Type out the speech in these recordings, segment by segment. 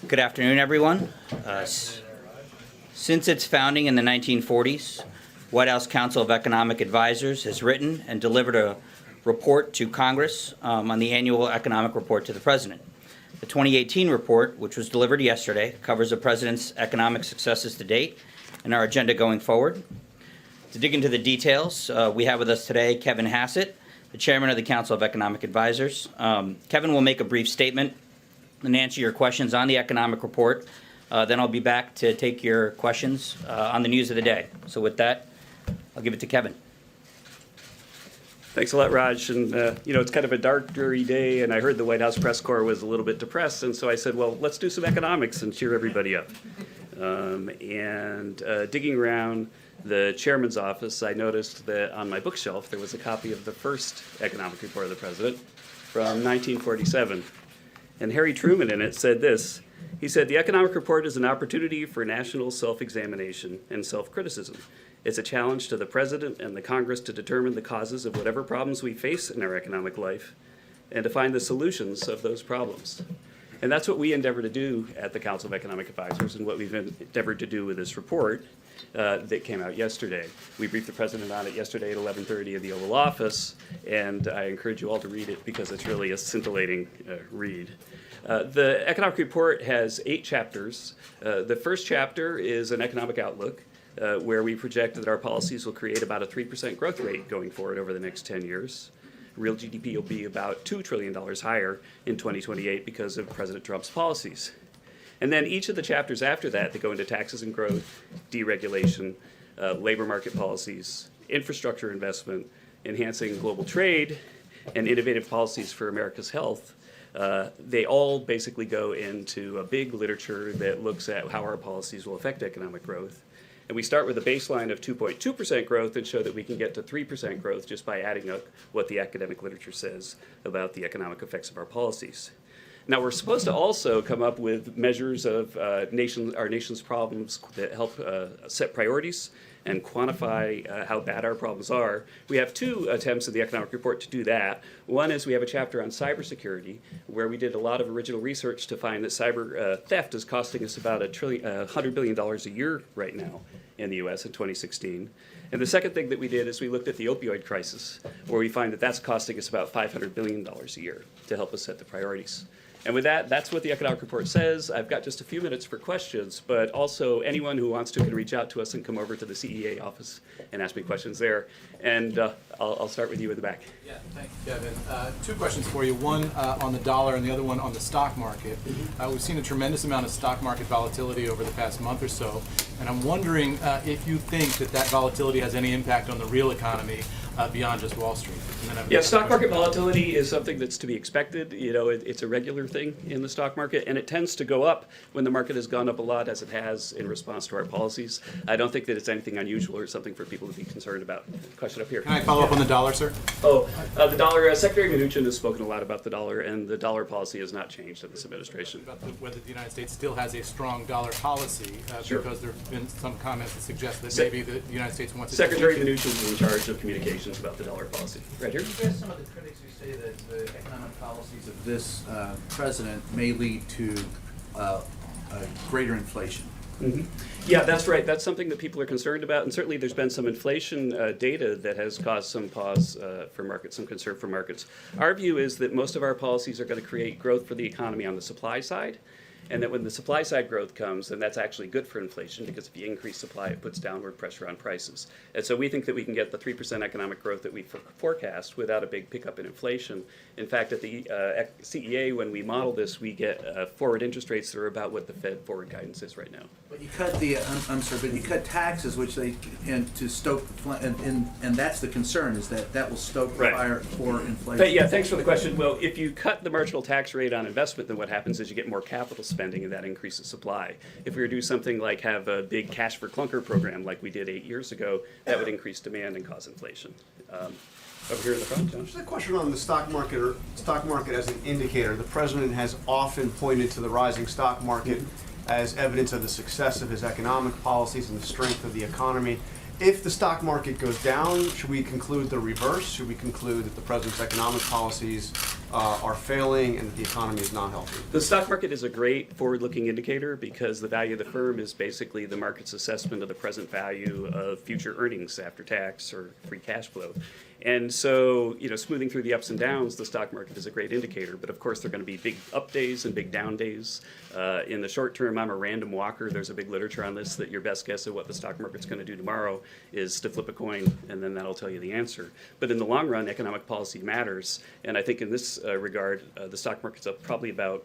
Good afternoon, everyone. Since its founding in the 1940s, White House Council of Economic Advisors has written and delivered a report to Congress on the annual economic report to the President. The 2018 report, which was delivered yesterday, covers the President's economic successes to date and our agenda going forward. To dig into the details, we have with us today Kevin Hassett, the Chairman of the Council of Economic Advisors. Kevin will make a brief statement and answer your questions on the economic report. Then I'll be back to take your questions on the news of the day. So with that, I'll give it to Kevin. Thanks a lot, Raj. And, it's kind of a dark, dreary day, and I heard the White House press corps was a little bit depressed, and so I said, well, let's do some economics and cheer everybody up. Digging around the chairman's office, I noticed that on my bookshelf there was a copy of the first economic report of the president from 1947. And Harry Truman in it said this. He said, "The economic report is an opportunity for national self-examination and self-criticism. It's a challenge to the president and the Congress to determine the causes of whatever problems we face in our economic life and to find the solutions of those problems." And that's what we endeavor to do at the Council of Economic Advisors and what we've endeavored to do with this report that came out yesterday. We briefed the president on it yesterday at 11:30 in the Oval Office, and I encourage you all to read it because it's really a scintillating read. The economic report has 8 chapters. The first chapter is an economic outlook where we project that our policies will create about a 3% growth rate going forward over the next 10 years. Real GDP will be about $2 trillion higher in 2028 because of President Trump's policies. And then each of the chapters after that go into taxes and growth, deregulation, labor market policies, infrastructure investment, enhancing global trade, and innovative policies for America's health. They all basically go into a big literature that looks at how our policies will affect economic growth. And we start with a baseline of 2.2% growth and show that we can get to 3% growth just by adding up what the academic literature says about the economic effects of our policies. Now, we're supposed to also come up with measures of our nation's problems that help set priorities and quantify how bad our problems are. We have 2 attempts in the economic report to do that. One is we have a chapter on cybersecurity, where we did a lot of original research to find that cyber theft is costing us about $100 billion a year right now in the U.S. in 2016. And the second thing that we did is we looked at the opioid crisis, where we find that that's costing us about $500 billion a year to help us set the priorities. And with that, that's what the economic report says. I've got just a few minutes for questions, but also anyone who wants to can reach out to us and come over to the CEA office and ask me questions there. And I'll start with you in the back. Yeah, thank you, Kevin. 2 questions for you, one on the dollar and the other one on the stock market. We've seen a tremendous amount of stock market volatility over the past month or so, and I'm wondering if you think that volatility has any impact on the real economy beyond just Wall Street. Yeah, stock market volatility is something that's to be expected. It's a regular thing in the stock market, and it tends to go up when the market has gone up a lot, as it has in response to our policies. I don't think that it's anything unusual or something for people to be concerned about. Question up here. Can I follow up on the dollar, sir? The dollar. Secretary Mnuchin has spoken a lot about the dollar, and the dollar policy has not changed in this administration. About whether the United States still has a strong dollar policy, Sure. Because there have been some comments that suggest that maybe the United States wants to... Secretary Mnuchin is in charge of communications about the dollar policy. Right here. You guys, some of the critics who say that the economic policies of this president may lead to greater inflation. Mm-hmm. Yeah, that's right. That's something that people are concerned about, and certainly there's been some inflation data that has caused some pause for markets, some concern for markets. Our view is that most of our policies are going to create growth for the economy on the supply side, and that when the supply side growth comes, then that's actually good for inflation, because if you increase supply, it puts downward pressure on prices. And so we think that we can get the 3% economic growth that we forecast without a big pickup in inflation. In fact, at the CEA, when we model this, we get forward interest rates that are about what the Fed forward guidance is right now. But you cut the, but you cut taxes, which to stoke, and that's the concern, is that will stoke the fire for inflation. But yeah, thanks for the question. Well, if you cut the marginal tax rate on investment, then what happens is you get more capital spending, and that increases supply. If we were to do something like have a big cash for clunker program like we did 8 years ago, that would increase demand and cause inflation. Over here in the front, John. Just a question on the stock market as an indicator. The president has often pointed to the rising stock market as evidence of the success of his economic policies and the strength of the economy. If the stock market goes down, should we conclude the reverse? Should we conclude that the president's economic policies are failing and that the economy is not healthy? The stock market is a great forward-looking indicator because the value of the firm is basically the market's assessment of the present value of future earnings after tax or free cash flow. And so, smoothing through the ups and downs, the stock market is a great indicator. But of course, there are going to be big up days and big down days. In the short term, I'm a random walker. There's a big literature on this that your best guess of what the stock market's going to do tomorrow is to flip a coin, and then that'll tell you the answer. But in the long run, economic policy matters. And I think in this regard, the stock market's up probably about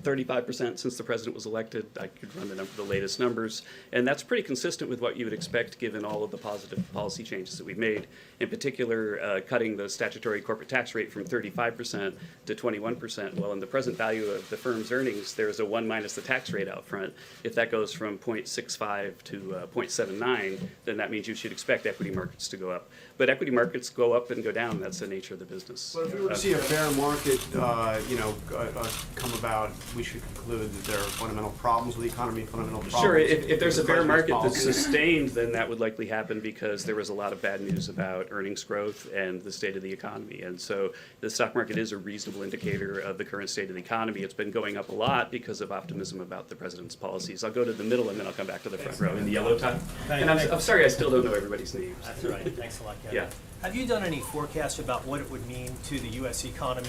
35% since the president was elected. I could run the latest numbers, and that's pretty consistent with what you would expect given all of the positive policy changes that we've made. In particular, cutting the statutory corporate tax rate from 35% to 21%. Well, in the present value of the firm's earnings, there's a 1 minus the tax rate out front. If that goes from 0.65 to 0.79, then that means you should expect equity markets to go up. But equity markets go up and go down. That's the nature of the business. But if we were to see a bear market, come about, we should conclude that there are fundamental problems with the economy, fundamental problems. Sure, if there's a with the bear president's market that's policies. sustained, then that would likely happen because there was a lot of bad news about earnings growth and the state of the economy. And so the stock market is a reasonable indicator of the current state of the economy. It's been going up a lot because of optimism about the president's policies. I'll go to the middle and then I'll come back to the front row in the yellow tie. And I'm sorry, I still don't know everybody's names. That's right. Thanks a lot, Kevin. Yeah. Have you done any forecasts about what it would mean to the U.S. economy,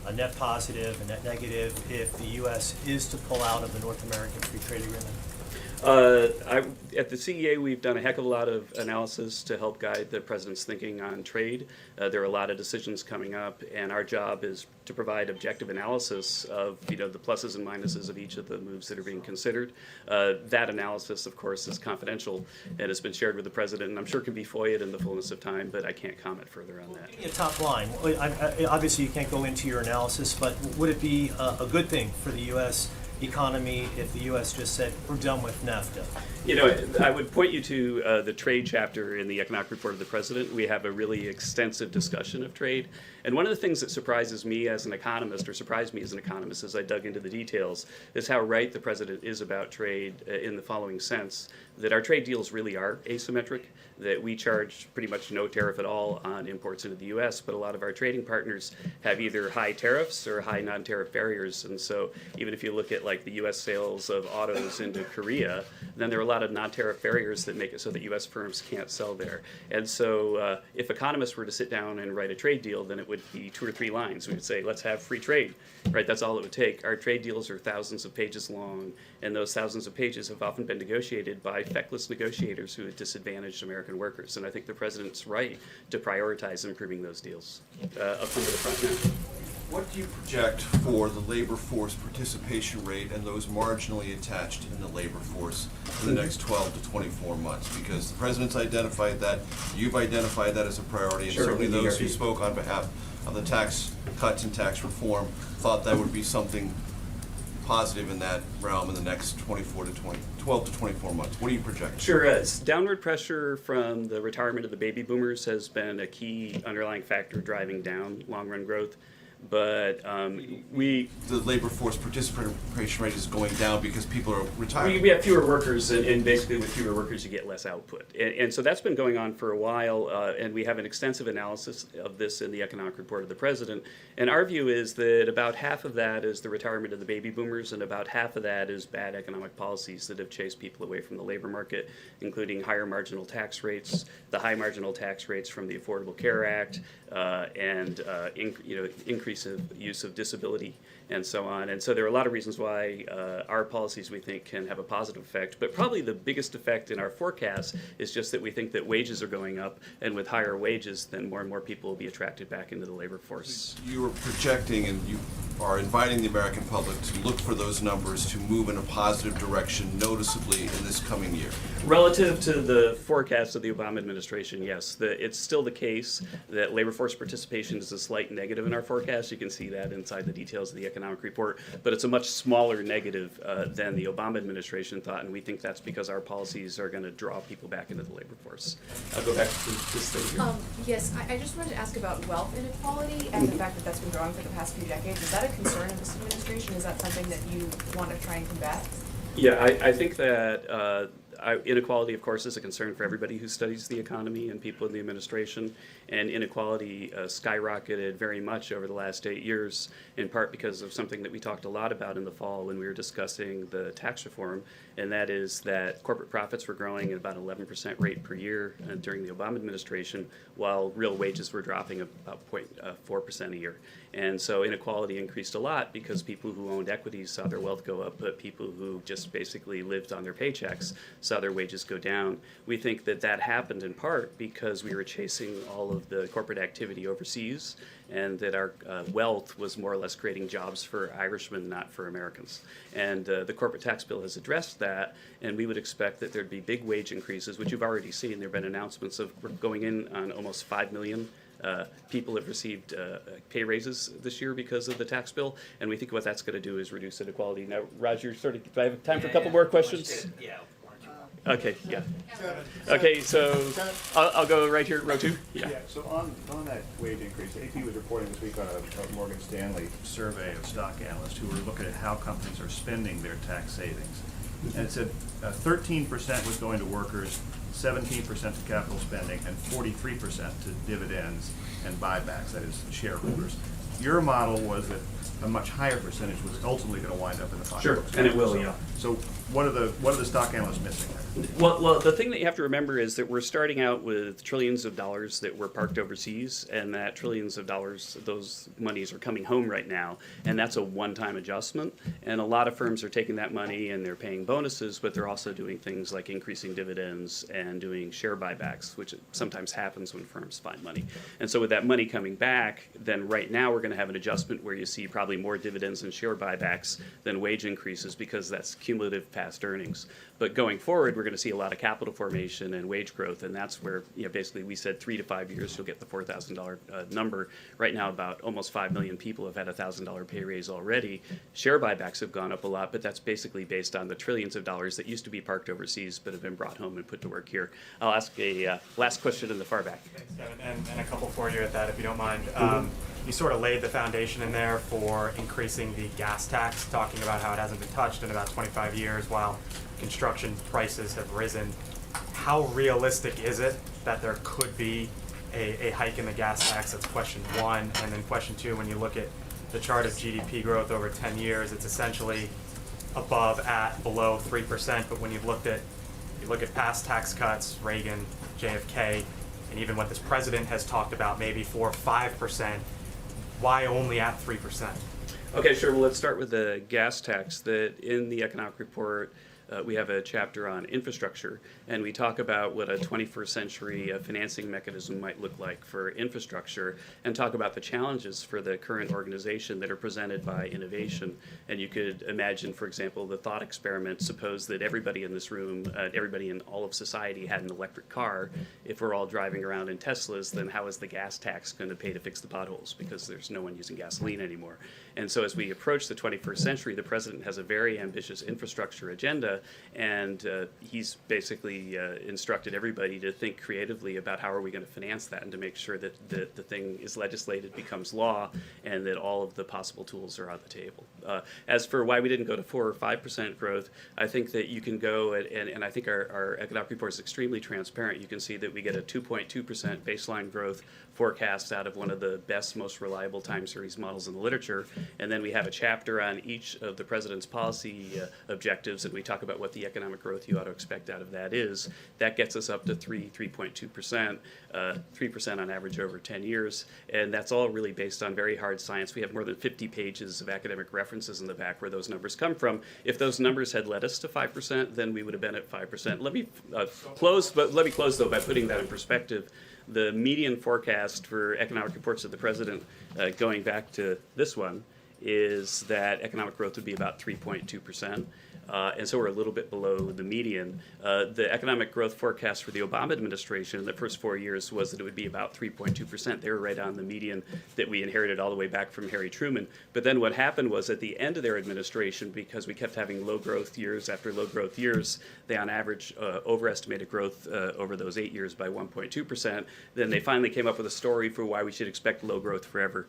a net positive, a net negative, if the U.S. is to pull out of the North American Free Trade Agreement? At the CEA, we've done a heck of a lot of analysis to help guide the president's thinking on trade. There are a lot of decisions coming up, and our job is to provide objective analysis of the pluses and minuses of each of the moves that are being considered. That analysis, of course, is confidential and has been shared with the president, and I'm sure can be FOIA'd in the fullness of time, but I can't comment further on that. Give me a top line. Obviously, you can't go into your analysis, but would it be a good thing for the U.S. economy if the U.S. just said, we're done with NAFTA? I would point you to the trade chapter in the economic report of the president. We have a really extensive discussion of trade. And one of the things that surprises me as an economist, or surprised me as an economist as I dug into the details, is how right the president is about trade in the following sense, that our trade deals really are asymmetric, that we charge pretty much no tariff at all on imports into the U.S., but a lot of our trading partners have either high tariffs or high non-tariff barriers. And so even if you look at like the U.S. sales of autos into Korea, then there are a lot of non-tariff barriers that make it so that U.S. firms can't sell there. And so if economists were to sit down and write a trade deal, then it would be 2 or 3 lines. We would say, let's have free trade, right? That's all it would take. Our trade deals are thousands of pages long, and those thousands of pages have often been negotiated by feckless negotiators who have disadvantaged American workers. And I think the president's right to prioritize improving those deals. Up to the front now. What do you project for the labor force participation rate and those marginally attached in the labor force for the next 12 to 24 months? Because the president's identified that, you've identified that as a priority, and Sure, certainly with the those who ERP. spoke on behalf of the tax cuts and tax reform thought that would be something positive in that realm in the next 12 to 24 months. What do you project? Sure. Downward pressure from the retirement of the baby boomers has been a key underlying factor driving down long-run growth. But The labor force participation rate is going down because people are retiring. we have fewer workers, and basically with fewer workers you get less output. And so that's been going on for a while, and we have an extensive analysis of this in the economic report of the president. And our view is that about half of that is the retirement of the baby boomers, and about half of that is bad economic policies that have chased people away from the labor market, including higher marginal tax rates, the high marginal tax rates from the Affordable Care Act, and increase of use of disability and so on. And so there are a lot of reasons why our policies, we think, can have a positive effect. But probably the biggest effect in our forecast is just that we think that wages are going up, and with higher wages, then more and more people will be attracted back into the labor force. You are projecting and you are inviting the American public to look for those numbers to move in a positive direction noticeably in this coming year. Relative to the forecast of the Obama administration, yes. It's still the case that labor force participation is a slight negative in our forecast. You can see that inside the details of the economic report. But it's a much smaller negative than the Obama administration thought, and we think that's because our policies are going to draw people back into the labor force. I'll go back to this thing here. Yes, I just wanted to ask about wealth inequality and the fact that that's been growing for the past few decades. Is that a concern of this administration? Is that something that you want to try and combat? Yeah, I think that Inequality, of course, is a concern for everybody who studies the economy and people in the administration. And inequality skyrocketed very much over the last 8 years, in part because of something that we talked a lot about in the fall when we were discussing the tax reform, and that is that corporate profits were growing at about 11% rate per year during the Obama administration, while real wages were dropping about 0.4% a year. And so inequality increased a lot because people who owned equities saw their wealth go up, but people who just basically lived on their paychecks saw their wages go down. We think that that happened in part because we were chasing all of the corporate activity overseas, and that our wealth was more or less creating jobs for Irishmen, not for Americans. And the corporate tax bill has addressed that, and we would expect that there'd be big wage increases, which you've already seen. There have been announcements of going in on almost 5 million people have received pay raises this year because of the tax bill, and we think what that's going to do is reduce inequality. Now, Roger, do I have time for a couple more questions? Yeah. Okay, yeah. Okay, so I'll go right here, row 2. Yeah. So on that wage increase, AP was reporting this week on a Morgan Stanley survey of stock analysts who were looking at how companies are spending their tax savings. And it said 13% was going to workers, 17% to capital spending, and 43% to dividends and buybacks, that is, shareholders. Your model was that a much higher percentage was ultimately going to wind up in the pocketbooks. Sure, and it will, yeah. So what are the stock analysts missing there? Well, the thing that you have to remember is that we're starting out with trillions of dollars that were parked overseas, and that trillions of dollars, those monies are coming home right now, and that's a one-time adjustment. And a lot of firms are taking that money and they're paying bonuses, but they're also doing things like increasing dividends and doing share buybacks, which sometimes happens when firms find money. And so with that money coming back, then right now we're going to have an adjustment where you see probably more dividends and share buybacks than wage increases, because that's cumulative past earnings. But going forward, we're going to see a lot of capital formation and wage growth, and that's where, basically we said 3 to 5 years you'll get the $4,000 number. Right now, about almost 5 million people have had a $1,000 pay raise already. Share buybacks have gone up a lot, but that's basically based on the trillions of dollars that used to be parked overseas but have been brought home and put to work here. I'll ask a last question in the far back. Thanks, Kevin, and a couple for you at that, if you don't mind. You sort of laid the foundation in there for increasing the gas tax, talking about how it hasn't been touched in about 25 years while construction prices have risen. How realistic is it that there could be a hike in the gas tax? That's question one. And then question two, when you look at the chart of GDP growth over 10 years, it's essentially above, at, below 3%. But when you look at past tax cuts, Reagan, JFK, and even what this president has talked about, maybe 4 or 5%, why only at 3%? Okay, sure. Well, let's start with the gas tax. That in the economic report, we have a chapter on infrastructure, and we talk about what a 21st century financing mechanism might look like for infrastructure, and talk about the challenges for the current organization that are presented by innovation. And you could imagine, for example, the thought experiment: suppose that everybody in this room, everybody in all of society had an electric car. If we're all driving around in Teslas, then how is the gas tax going to pay to fix the potholes? Because there's no one using gasoline anymore. And so as we approach the 21st century, the president has a very ambitious infrastructure agenda, and he's basically instructed everybody to think creatively about how are we going to finance that, and to make sure that the thing is legislated, becomes law, and that all of the possible tools are on the table. As for why we didn't go to 4 or 5% growth, I think that you can go, and I think our economic report is extremely transparent. You can see that we get a 2.2% baseline growth forecast out of one of the best, most reliable time series models in the literature. And then we have a chapter on each of the president's policy objectives, and we talk about what the economic growth you ought to expect out of that is. That gets us up to 3.2%, 3% on average over 10 years. And that's all really based on very hard science. We have more than 50 pages of academic references in the back where those numbers come from. If those numbers had led us to 5%, then we would have been at 5%. Let me close though by putting that in perspective. The median forecast for economic reports of the president, going back to this one, is that economic growth would be about 3.2%. And so we're a little bit below the median. The economic growth forecast for the Obama administration in the first 4 years was that it would be about 3.2%. They were right on the median that we inherited all the way back from Harry Truman. But then what happened was at the end of their administration, because we kept having low growth years after low growth years, they on average overestimated growth over those 8 years by 1.2%. Then they finally came up with a story for why we should expect low growth forever.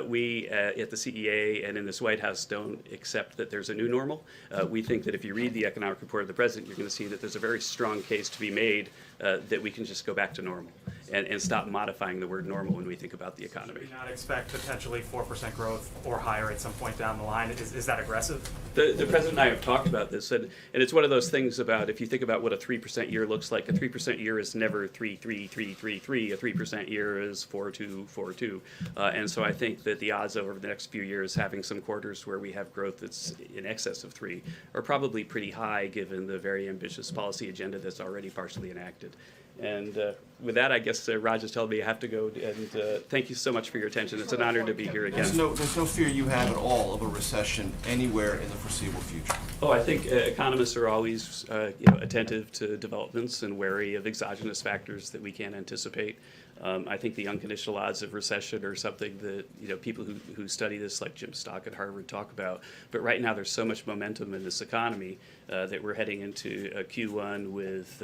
We at the CEA and in this White House don't accept that there's a new normal. We think that if you read the economic report of the president, you're going to see that there's a very strong case to be made that we can just go back to normal and stop modifying the word normal when we think about the economy. Do we not expect potentially 4% growth or higher at some point down the line? Is that aggressive? The president and I have talked about this, and it's one of those things about if you think about what a 3% year looks like, a 3% year is never 3, 3, 3, 3, 3. A 3% year is 4, 2, 4, 2. And so I think that the odds over the next few years having some quarters where we have growth that's in excess of 3 are probably pretty high given the very ambitious policy agenda that's already partially enacted. And with that, I guess Raj has told me I have to go, and thank you so much for your attention. It's an honor to be here again. There's no fear you have at all of a recession anywhere in the foreseeable future. Oh, I think economists are always attentive to developments and wary of exogenous factors that we can't anticipate. I think the unconditional odds of recession are something that people who study this, like Jim Stock at Harvard, talk about. But right now, there's so much momentum in this economy that we're heading into a Q1 with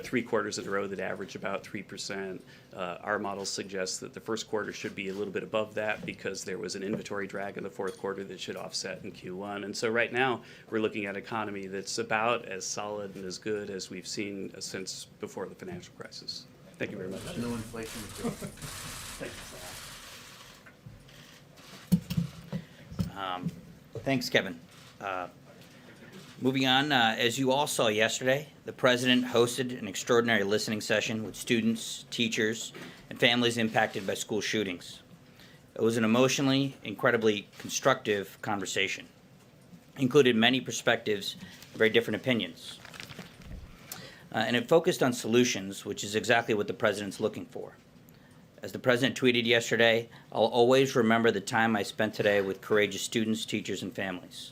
3 quarters in a row that average about 3%. Our models suggest that the first quarter should be a little bit above that because there was an inventory drag in the fourth quarter that should offset in Q1. And so right now, we're looking at an economy that's about as solid and as good as we've seen since before the financial crisis. Thank you very much. No inflation. Thanks, Kevin. Moving on, as you all saw yesterday, the president hosted an extraordinary listening session with students, teachers, and families impacted by school shootings. It was an emotionally, incredibly constructive conversation. It included many perspectives and very different opinions. And it focused on solutions, which is exactly what the president's looking for. As the president tweeted yesterday, I'll always remember the time I spent today with courageous students, teachers, and families.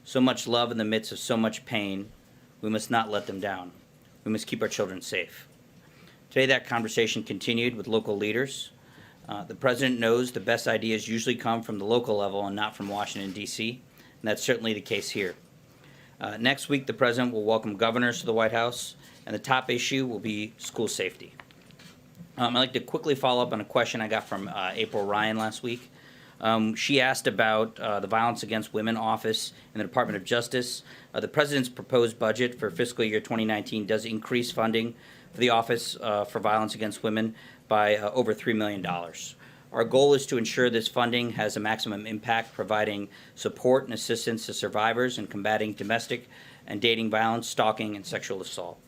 So much love in the midst of so much pain. We must not let them down. We must keep our children safe. Today, that conversation continued with local leaders. The president knows the best ideas usually come from the local level and not from Washington, D.C., and that's certainly the case here. Next week, the president will welcome governors to the White House, and the top issue will be school safety. I'd like to quickly follow up on a question I got from April Ryan last week. She asked about the Violence Against Women Office in the Department of Justice. The president's proposed budget for fiscal year 2019 does increase funding for the Office for Violence Against Women by over $3 million. Our goal is to ensure this funding has a maximum impact, providing support and assistance to survivors in combating domestic and dating violence, stalking, and sexual assault.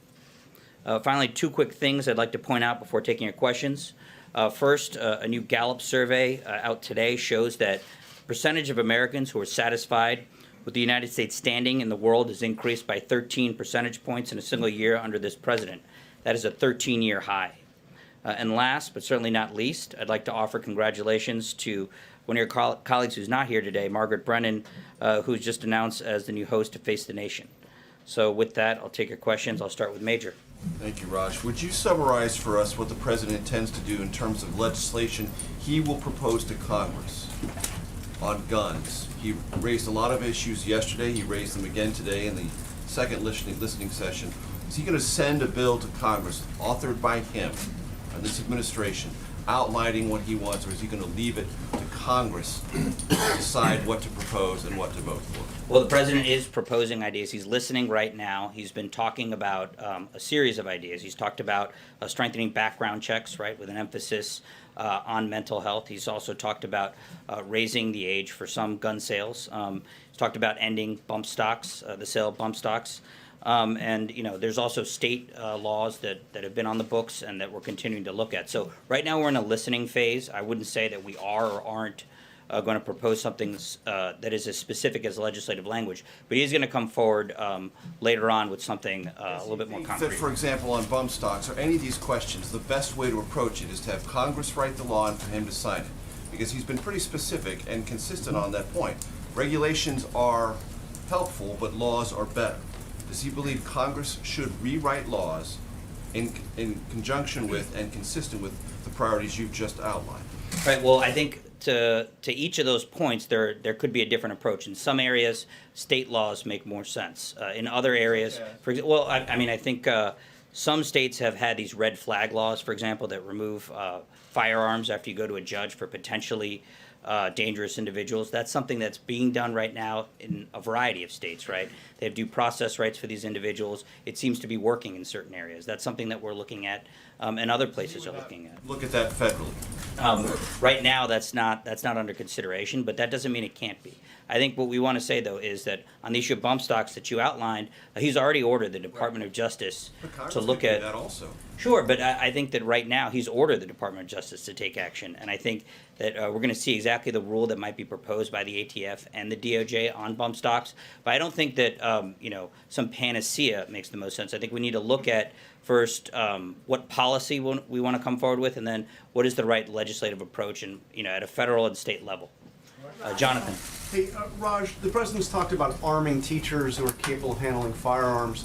Finally, 2 quick things I'd like to point out before taking your questions. First, a new Gallup survey out today shows that the percentage of Americans who are satisfied with the United States standing in the world has increased by 13 percentage points in a single year under this president. That is a 13-year high. And last, but certainly not least, I'd like to offer congratulations to one of your colleagues who's not here today, Margaret Brennan, who's just announced as the new host of Face the Nation. So with that, I'll take your questions. I'll start with Major. Thank you, Raj. Would you summarize for us what the president intends to do in terms of legislation he will propose to Congress on guns? He raised a lot of issues yesterday. He raised them again today in the second listening session. Is he going to send a bill to Congress authored by him and this administration outlining what he wants, or is he going to leave it to Congress to decide what to propose and what to vote for? Well, the president is proposing ideas. He's listening right now. He's been talking about a series of ideas. He's talked about strengthening background checks, right, with an emphasis on mental health. He's also talked about raising the age for some gun sales. He's talked about ending bump stocks, the sale of bump stocks. And, there's also state laws that have been on the books and that we're continuing to look at. So right now we're in a listening phase. I wouldn't say that we are or aren't going to propose something that is as specific as legislative language. But he's going to come forward later on with something a little bit more concrete. That, for example, on bump stocks or any of these questions, the best way to approach it is to have Congress write the law and for him to sign it. Because he's been pretty specific and consistent on that point. Regulations are helpful, but laws are better. Does he believe Congress should rewrite laws in conjunction with and consistent with the priorities you've just outlined? Right. Well, I think to each of those points, there could be a different approach. In some areas, state laws make more sense. In other areas, for example, well, I think some states have had these red flag laws, for example, that remove firearms after you go to a judge for potentially dangerous individuals. That's something that's being done right now in a variety of states, right? They have due process rights for these individuals. It seems to be working in certain areas. That's something that we're looking at, and other places are looking at. Look at that federally. Right now, that's not under consideration, but that doesn't mean it can't be. I think what we want to say, though, is that on the issue of bump stocks that you outlined, he's already ordered the Department of Justice But Congress to look could do at. that also. Sure, but I think that right now, he's ordered the Department of Justice to take action, and I think that we're going to see exactly the rule that might be proposed by the ATF and the DOJ on bump stocks. But I don't think that some panacea makes the most sense. I think we need to look at first what policy we want to come forward with, and then what is the right legislative approach, and at a federal and state level. Jonathan. Hey, Raj, the president's talked about arming teachers who are capable of handling firearms.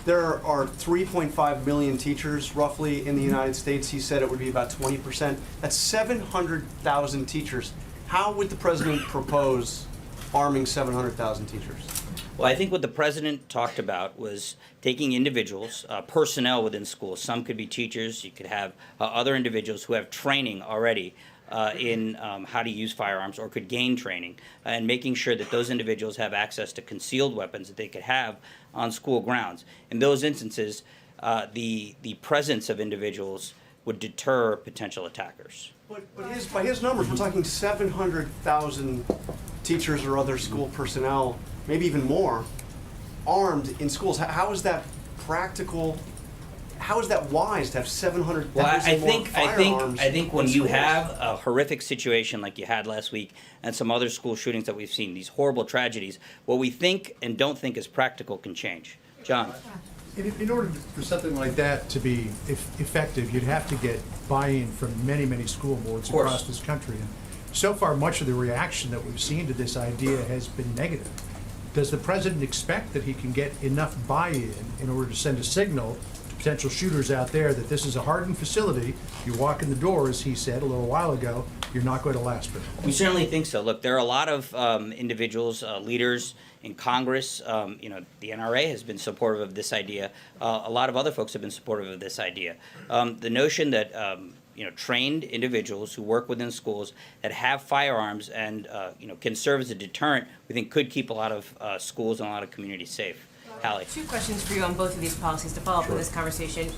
There are 3.5 million teachers roughly in the United States. He said it would be about 20%. That's 700,000 teachers. How would the president propose arming 700,000 teachers? Well, I think what the president talked about was taking individuals, personnel within schools. Some could be teachers. You could have other individuals who have training already in how to use firearms or could gain training, and making sure that those individuals have access to concealed weapons that they could have on school grounds. In those instances, the presence of individuals would deter potential attackers. But by his numbers, we're talking 700,000 teachers or other school personnel, maybe even more, armed in schools. How is that practical? How is that wise to have 700,000 Well, I more firearms? think when in you schools? have a horrific situation like you had last week and some other school shootings that we've seen, these horrible tragedies, what we think and don't think is practical can change. John. In order for something like that to be effective, you'd have to get buy-in from many, many school boards Of course. across this country. And so far, much of the reaction that we've seen to this idea has been negative. Does the president expect that he can get enough buy-in order to send a signal to potential shooters out there that this is a hardened facility? You walk in the door, as he said a little while ago, you're not going to last very long. We certainly think so. Look, there are a lot of individuals, leaders in Congress. The NRA has been supportive of this idea. A lot of other folks have been supportive of this idea. The notion that trained individuals who work within schools that have firearms and can serve as a deterrent, we think could keep a lot of schools and a lot of communities safe. Hallie. Two questions for you on both of these policies to follow up on this conversation.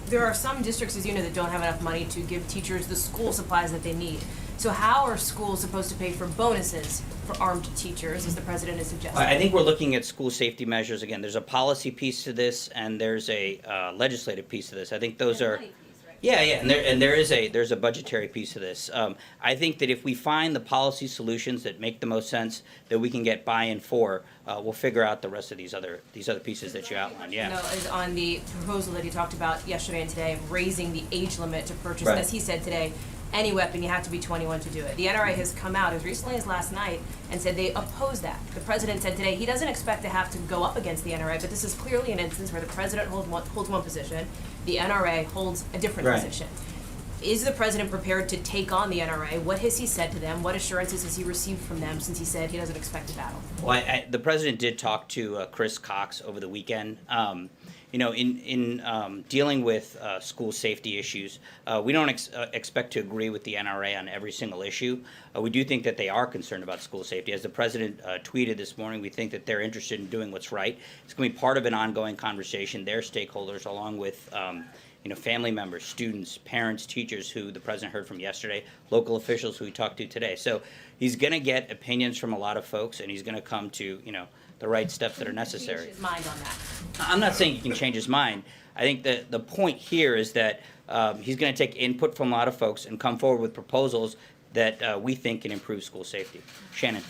There are some districts, as you know, that don't have enough money to give teachers the school supplies that they need. So how are schools supposed to pay for bonuses for armed teachers, as the president has suggested? I think we're looking at school safety measures. Again, there's a policy piece to this, and there's a legislative piece to this. I think those are. Yeah, and there's a budgetary piece to this. I think that if we find the policy solutions that make the most sense, that we can get buy-in for, we'll figure out the rest of these other pieces that you outlined. Yeah. No, is on the proposal that he talked about yesterday and today of raising the age limit to purchase, Right. as he said today, any weapon, you have to be 21 to do it. The NRA has come out as recently as last night and said they oppose that. The president said today he doesn't expect to have to go up against the NRA, but this is clearly an instance where the president holds one position, the NRA holds a different Right. position. Is the president prepared to take on the NRA? What has he said to them? What assurances has he received from them since he said he doesn't expect a battle? Well, the president did talk to Chris Cox over the weekend. In dealing with school safety issues, we don't expect to agree with the NRA on every single issue. We do think that they are concerned about school safety. As the president tweeted this morning, we think that they're interested in doing what's right. It's going to be part of an ongoing conversation. Their stakeholders, along with family members, students, parents, teachers who the president heard from yesterday, local officials who he talked to today. So he's going to get opinions from a lot of folks, and he's going to come to the right steps that are necessary. Change his mind on that. I'm not saying he can change his mind. I think that the point here is that he's going to take input from a lot of folks and come forward with proposals that we think can improve school safety. Shannon.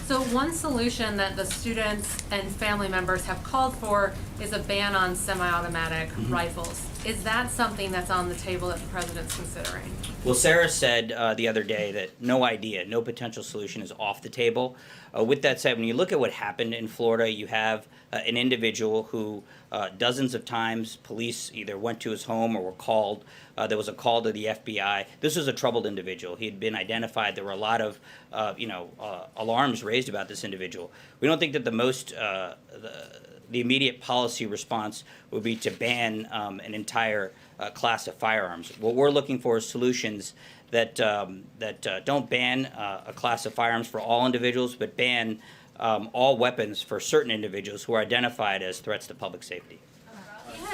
So one solution that the students and family members have called for is a ban on semi-automatic rifles. Is that something that's on the table that the president's considering? Well, Sarah said the other day that no potential solution is off the table. With that said, when you look at what happened in Florida, you have an individual who dozens of times police either went to his home or were called. There was a call to the FBI. This was a troubled individual. He had been identified. There were a lot of alarms raised about this individual. We don't think that the immediate policy response would be to ban an entire class of firearms. What we're looking for is solutions that don't ban a class of firearms for all individuals, but ban all weapons for certain individuals who are identified as threats to public safety.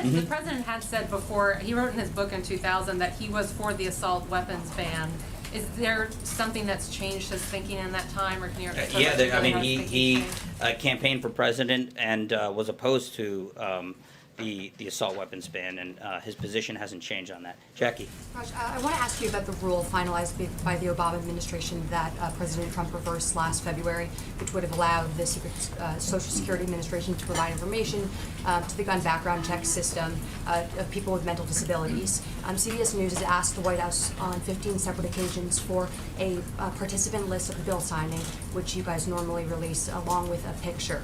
The president had said before, he wrote in his book in 2000 that he was for the assault weapons ban. Is there something that's changed his thinking in that time, or can you? I mean, he campaigned for president and was opposed to the assault weapons ban, and his position hasn't changed on that. Jackie. Raj, I want to ask you about the rule finalized by the Obama administration that President Trump reversed last February, which would have allowed the Social Security Administration to provide information to the gun background check system of people with mental disabilities. CBS News has asked the White House on 15 separate occasions for a participant list of the bill signing, which you guys normally release along with a picture.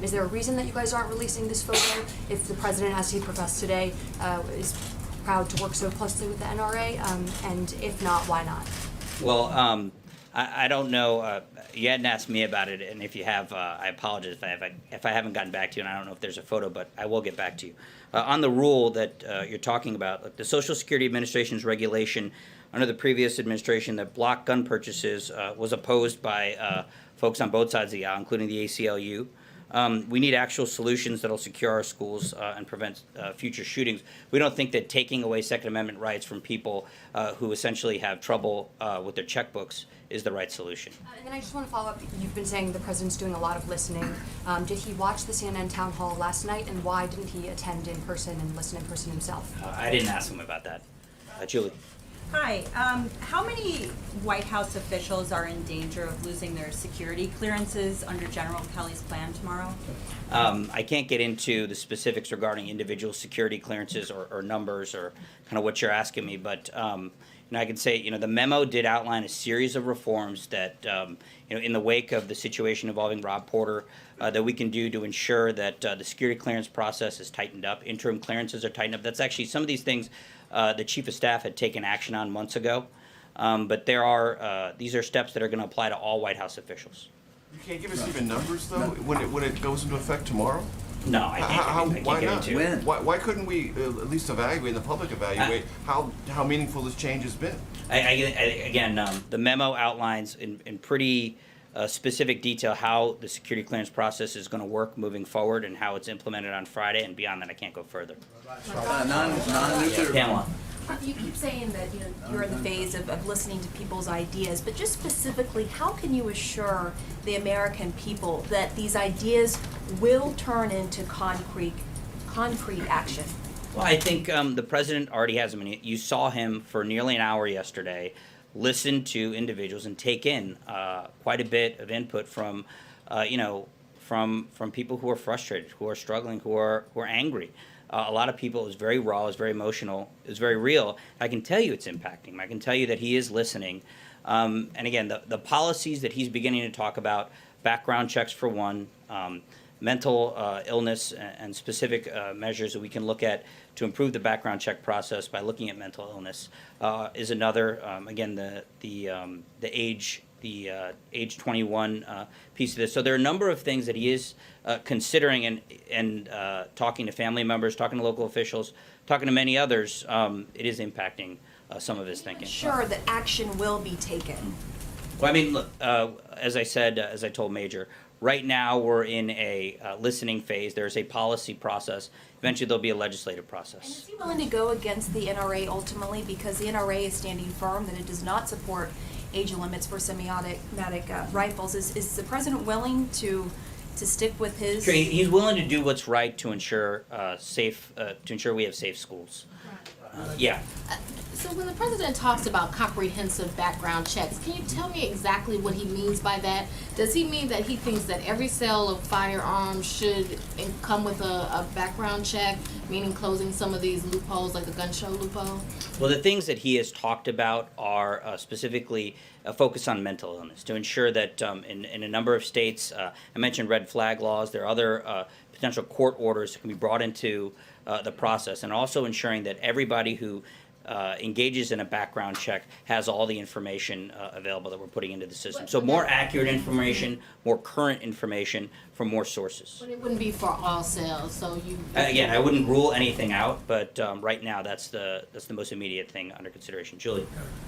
Is there a reason that you guys aren't releasing this photo if the president, as he professed today, is proud to work so closely with the NRA? And if not, why not? Well, I don't know. You hadn't asked me about it, and if you have, I apologize if I haven't gotten back to you, and I don't know if there's a photo, but I will get back to you. On the rule that you're talking about, the Social Security Administration's regulation under the previous administration that blocked gun purchases was opposed by folks on both sides of the aisle, including the ACLU. We need actual solutions that will secure our schools and prevent future shootings. We don't think that taking away Second Amendment rights from people who essentially have trouble with their checkbooks is the right solution. And then I just want to follow up. You've been saying the president's doing a lot of listening. Did he watch the CNN town hall last night, and why didn't he attend in person and listen in person himself? I didn't ask him about that. Julie. Hi. How many White House officials are in danger of losing their security clearances under General Kelly's plan tomorrow? I can't get into the specifics regarding individual security clearances or numbers or kind of what you're asking me, but I can say, the memo did outline a series of reforms that, in the wake of the situation involving Rob Porter, that we can do to ensure that the security clearance process is tightened up, interim clearances are tightened up. That's actually some of these things the Chief of Staff had taken action on months ago, but these are steps that are going to apply to all White House officials. You can't give us even numbers, though, when it goes into effect tomorrow? No, I can't Why get not? into it. Why couldn't we at least evaluate, and the public evaluate, how meaningful this change has been? Again, the memo outlines in pretty specific detail how the security clearance process is going to work moving forward and how it's implemented on Friday, and beyond that, I can't go further. Non-nuclear. Pamela. You keep saying that you're in the phase of listening to people's ideas, but just specifically, how can you assure the American people that these ideas will turn into concrete action? Well, I think the president already has them. You saw him for nearly an hour yesterday listen to individuals and take in quite a bit of input from people who are frustrated, who are struggling, who are angry. A lot of people, it was very raw, it was very emotional, it was very real. I can tell you it's impacting him. I can tell you that he is listening. And again, the policies that he's beginning to talk about, background checks for one, mental illness and specific measures that we can look at to improve the background check process by looking at mental illness is another. Again, the age 21 piece of this. So there are a number of things that he is considering and talking to family members, talking to local officials, talking to many others. It is impacting some of his thinking. Sure that action will be taken. Well, I mean, look, as I said, as I told Major, right now we're in a listening phase. There's a policy process. Eventually there'll be a legislative process. And is he willing to go against the NRA ultimately, because the NRA is standing firm that it does not support age limits for semi-automatic rifles? Is the president willing to stick with his? Sure, he's willing to do what's right to ensure we have safe schools. Yeah. So when the president talks about comprehensive background checks, can you tell me exactly what he means by that? Does he mean that he thinks that every sale of firearms should come with a background check, meaning closing some of these loopholes, like the gun show loophole? Well, the things that he has talked about are specifically a focus on mental illness, to ensure that in a number of states, I mentioned red flag laws, there are other potential court orders that can be brought into the process, and also ensuring that everybody who engages in a background check has all the information available that we're putting into the system. So more accurate information, more current information from more sources. But it wouldn't be for all sales, so you. Again, I wouldn't rule anything out, but right now that's the most immediate thing under consideration. Julie?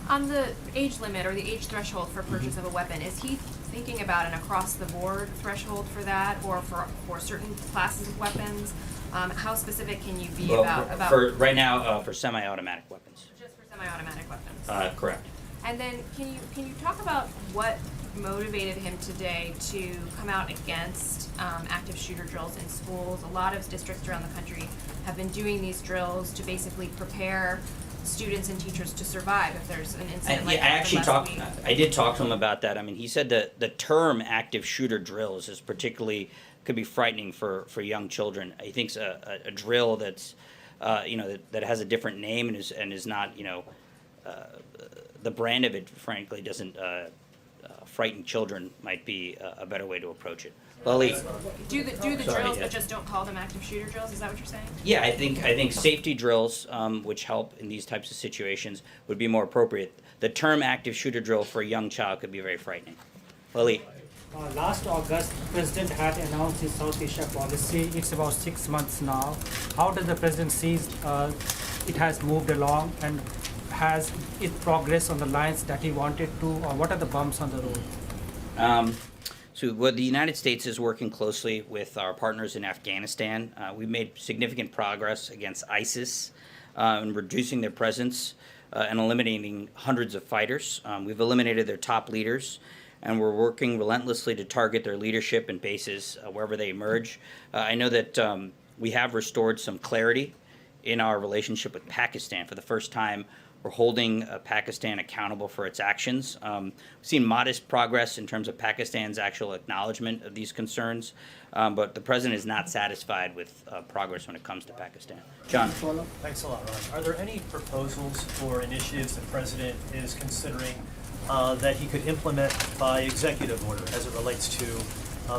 On the age limit or the age threshold for purchase of a weapon, is he thinking about an across-the-board threshold for that, or for certain classes of weapons? How specific can you be about? For right now, for semi-automatic weapons. Just for semi-automatic weapons? Correct. And then, can you talk about what motivated him today to come out against active shooter drills in schools? A lot of districts around the country have been doing these drills to basically prepare students and teachers to survive if there's an incident like that. I did talk to him about that. I mean, he said that the term active shooter drills is particularly could be frightening for young children. He thinks a drill that's that has a different name and is not the brand of it, frankly, doesn't frighten children might be a better way to approach it. Lily? Do the drills, but just don't call them active shooter drills. Is that what you're saying? Yeah, I think safety drills, which help in these types of situations, would be more appropriate. The term active shooter drill for a young child could be very frightening. Lily? Last August, President had announced his South Asia policy. It's about 6 months now. How does the President see it has moved along, and has it progressed on the lines that he wanted to, or what are the bumps on the road? So the United States is working closely with our partners in Afghanistan. We've made significant progress against ISIS in reducing their presence and eliminating hundreds of fighters. We've eliminated their top leaders, and we're working relentlessly to target their leadership and bases wherever they emerge. I know that we have restored some clarity in our relationship with Pakistan. For the first time, we're holding Pakistan accountable for its actions. We've seen modest progress in terms of Pakistan's actual acknowledgement of these concerns, but the President is not satisfied with progress when it comes to Pakistan. John? Thanks a lot, Ron. Are there any proposals or initiatives the President is considering that he could implement by executive order as it relates to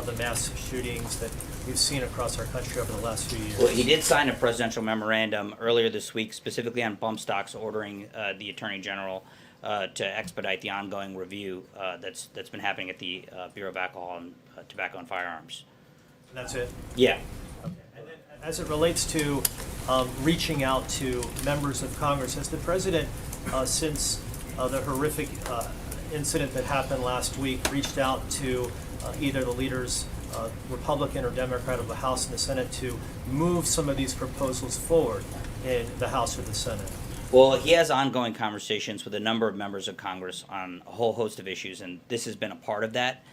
the mass shootings that we've seen across our country over the last few years? Well, he did sign a presidential memorandum earlier this week, specifically on bump stocks, ordering the Attorney General to expedite the ongoing review that's been happening at the Bureau of Alcohol and Tobacco and Firearms. And that's it? Yeah. Okay. And then as it relates to reaching out to members of Congress, has the President, since the horrific incident that happened last week, reached out to either the leaders, Republican or Democrat, of the House and the Senate to move some of these proposals forward in the House or the Senate? Well, he has ongoing conversations with a number of members of Congress on a whole host of issues, and this has been a part of that.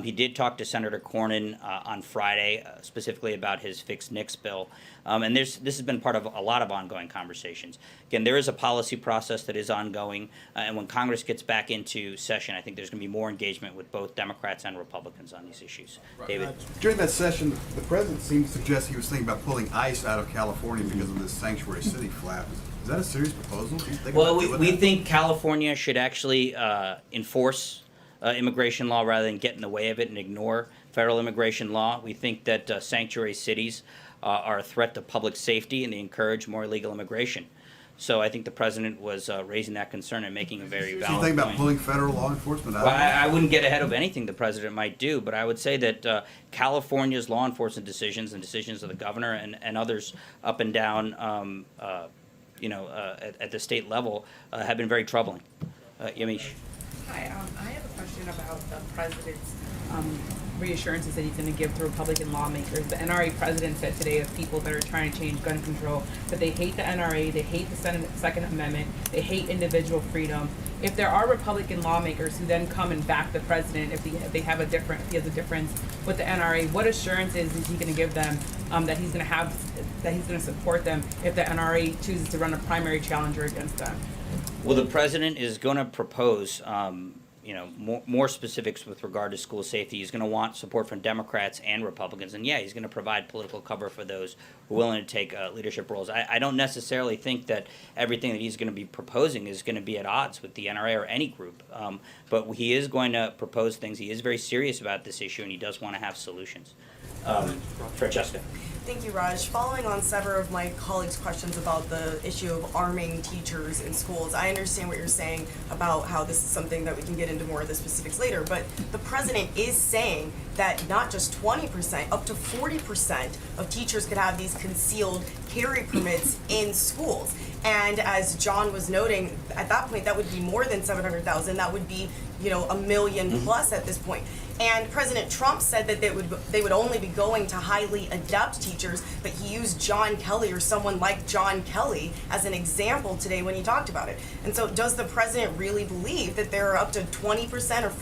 He did talk to Senator Cornyn on Friday, specifically about his fixed NICS bill, and this has been part of a lot of ongoing conversations. Again, there is a policy process that is ongoing, and when Congress gets back into session, I think there's going to be more engagement with both Democrats and Republicans on these issues. David? During that session, the President seemed to suggest he was thinking about pulling ICE out of California because of this sanctuary city flap. Is that a serious proposal? Do you think Well, about doing we that? think California should actually enforce immigration law rather than get in the way of it and ignore federal immigration law. We think that sanctuary cities are a threat to public safety, and they encourage more illegal immigration. So I think the President was raising that concern and making a very Do valid you think about point. pulling federal law enforcement out Well, of it? I wouldn't get ahead of anything the President might do, but I would say that California's law enforcement decisions and decisions of the governor and others up and down at the state level have been very troubling. Yamiche? Hi, I have a question about the president's reassurances that he's going to give to Republican lawmakers. The NRA president said today of people that are trying to change gun control that they hate the NRA, they hate the Second Amendment, they hate individual freedom. If there are Republican lawmakers who then come and back the president, if he has a difference with the NRA, what assurances is he going to give them that he's going to support them if the NRA chooses to run a primary challenger against them? Well, the President is going to propose, more specifics with regard to school safety. He's going to want support from Democrats and Republicans, and yeah, he's going to provide political cover for those who are willing to take leadership roles. I don't necessarily think that everything that he's going to be proposing is going to be at odds with the NRA or any group, but he is going to propose things. He is very serious about this issue, and he does want to have solutions. Francesca. Thank you, Raj. Following on several of my colleagues' questions about the issue of arming teachers in schools, I understand what you're saying about how this is something that we can get into more of the specifics later, but the president is saying that not just 20%, up to 40% of teachers could have these concealed carry permits in schools. And as John was noting, at that point, that would be more than 700,000. That would be, $1 million plus at this point. And President Trump said that they would only be going to highly adept teachers, but he used John Kelly or someone like John Kelly as an example today when he talked about it. And so does the president really believe that there are up to 20%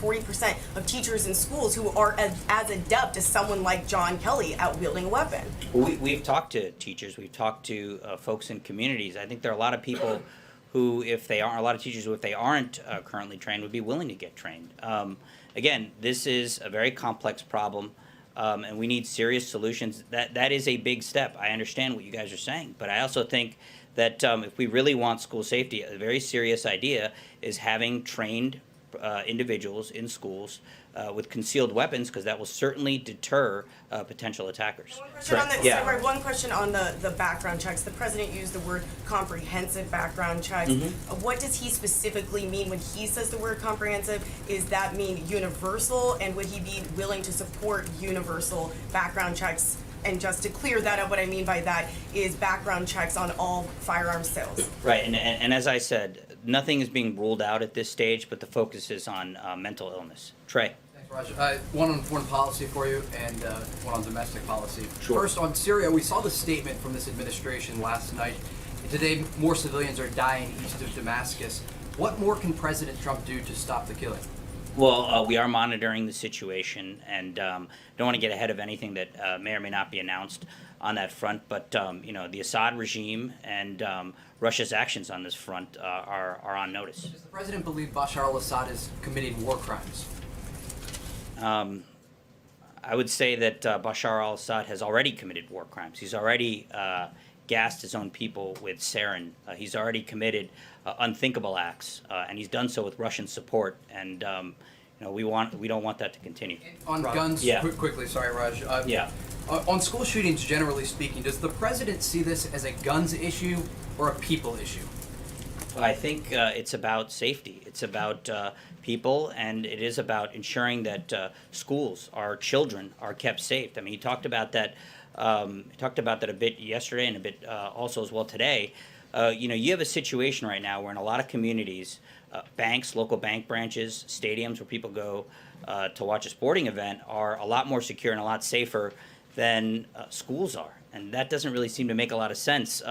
or 40% of teachers in schools who are as adept as someone like John Kelly at wielding a weapon? Well, we've talked to teachers, we've talked to folks in communities. I think there are a lot of people who, if they aren't, a lot of teachers who, if they aren't currently trained, would be willing to get trained. Again, this is a very complex problem, and we need serious solutions. That is a big step. I understand what you guys are saying, but I also think that if we really want school safety, a very serious idea is having trained individuals in schools with concealed weapons, because that will certainly deter potential attackers. One question on the background checks. The president used the word comprehensive background checks. What does he specifically mean when he says the word comprehensive? Does that mean universal, and would he be willing to support universal background checks? And just to clear that up, what I mean by that is background checks on all firearm sales. Right, and as I said, nothing is being ruled out at this stage, but the focus is on mental illness. Trey. Thanks, Raj. One on foreign policy for you, and one on domestic policy. Sure. First, on Syria, we saw the statement from this administration last night. Today, more civilians are dying east of Damascus. What more can President Trump do to stop the killing? Well, we are monitoring the situation, and don't want to get ahead of anything that may or may not be announced on that front. But the Assad regime and Russia's actions on this front are on notice. Does the president believe Bashar al-Assad is committing war crimes? I would say that Bashar al-Assad has already committed war crimes. He's already gassed his own people with sarin. He's already committed unthinkable acts, and he's done so with Russian support. And we don't want that to continue. On guns, quickly, sorry, Raj. On school shootings, generally speaking, does the president see this as a guns issue or a people issue? I think it's about safety. It's about people, and it is about ensuring that schools, our children, are kept safe. I mean, he talked about that. He talked about that a bit yesterday, and a bit also as well today. You have a situation right now where in a lot of communities, banks, local bank branches, stadiums where people go to watch a sporting event are a lot more secure and a lot safer than schools are, and that doesn't really seem to make a lot of sense.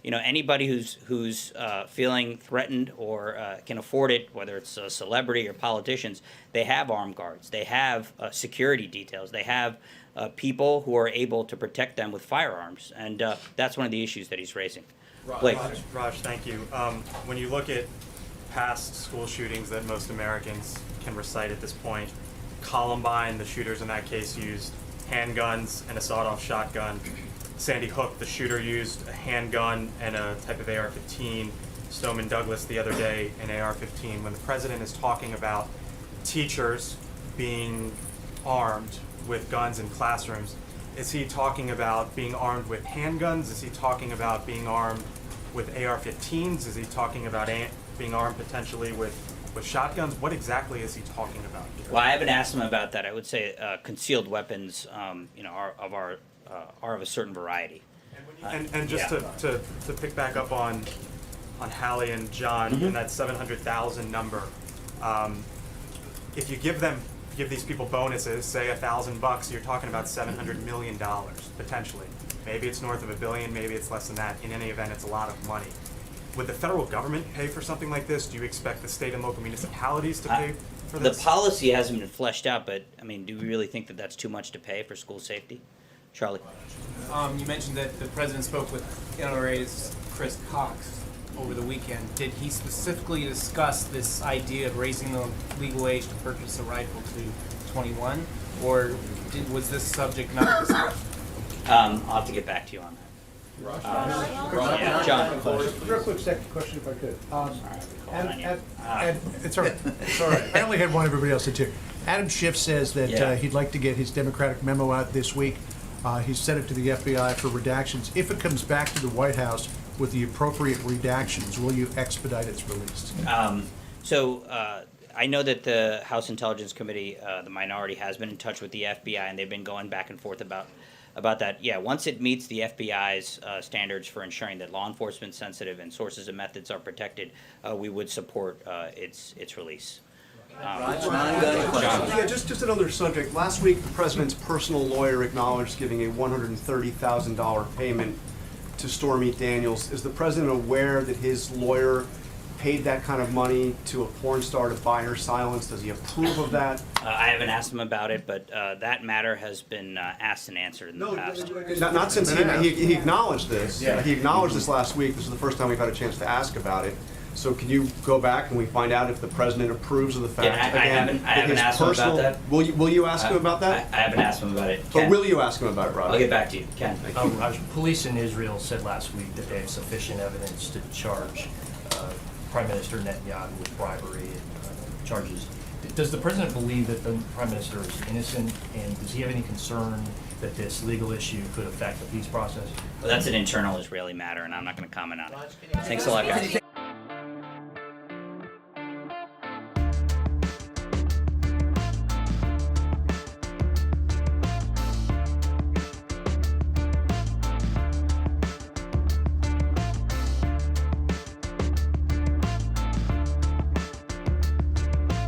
Anybody who's feeling threatened or can afford it, whether it's a celebrity or politicians, they have armed guards, they have security details, they have people who are able to protect them with firearms, and that's one of the issues that he's raising. Blake. Raj, thank you. When you look at past school shootings that most Americans can recite at this point, Columbine, the shooters in that case used handguns and a sawed-off shotgun. Sandy Hook, the shooter used a handgun and a type of AR-15. Stoneman Douglas the other day, an AR-15. When the president is talking about teachers being armed with guns in classrooms, is he talking about being armed with handguns? Is he talking about being armed with AR-15s? Is he talking about being armed potentially with shotguns? What exactly is he talking about here? Well, I haven't asked him about that. I would say concealed weapons, are of a certain variety. And just to pick back up on Hallie and John and that 700,000 number, if you give these people bonuses, say $1,000, you're talking about $700 million potentially. Maybe it's north of $1 billion, maybe it's less than that. In any event, it's a lot of money. Would the federal government pay for something like this? Do you expect the state and local municipalities to pay for this? The policy hasn't been fleshed out, but I mean, do we really think that that's too much to pay for school safety? Charlie. You mentioned that the president spoke with NRA's Chris Cox over the weekend. Did he specifically discuss this idea of raising the legal age to purchase a rifle to 21, or was this subject not discussed? I'll have to get back to you on that. Yeah, John. Real quick second question if I could. It's all right, it's all right. I only had one, everybody else did too. Adam Schiff says that Yeah. he'd like to get his Democratic memo out this week. He sent it to the FBI for redactions. If it comes back to the White House with the appropriate redactions, will you expedite its release? I know that the House Intelligence Committee, the minority, has been in touch with the FBI, and they've been going back and forth about that. Yeah, once it meets the FBI's standards for ensuring that law enforcement sensitive and sources and methods are protected, we would support its release. Yeah, just another subject. Last week, the president's personal lawyer acknowledged giving a $130,000 payment to Stormy Daniels. Is the president aware that his lawyer paid that kind of money to a porn star to buy her silence? Does he approve of that? I haven't asked him about it, but that matter has been asked and answered in the past. Not since he acknowledged this. Yeah. He acknowledged this last week. This is the first time we've had a chance to ask about it. So can you go back and we find out if the president approves of the fact? Yeah, I haven't asked him about that. Will you ask him about that? I haven't asked him about it. Or Ken? will you ask him about it, Roger? I'll get back to you. Ken. Police in Israel said last week that they have sufficient evidence to charge Prime Minister Netanyahu with bribery charges. Does the president believe that the Prime Minister is innocent, and does he have any concern that this legal issue could affect the peace process? Well, that's an internal Israeli matter, and I'm not going to comment on it. Thanks a lot, guys.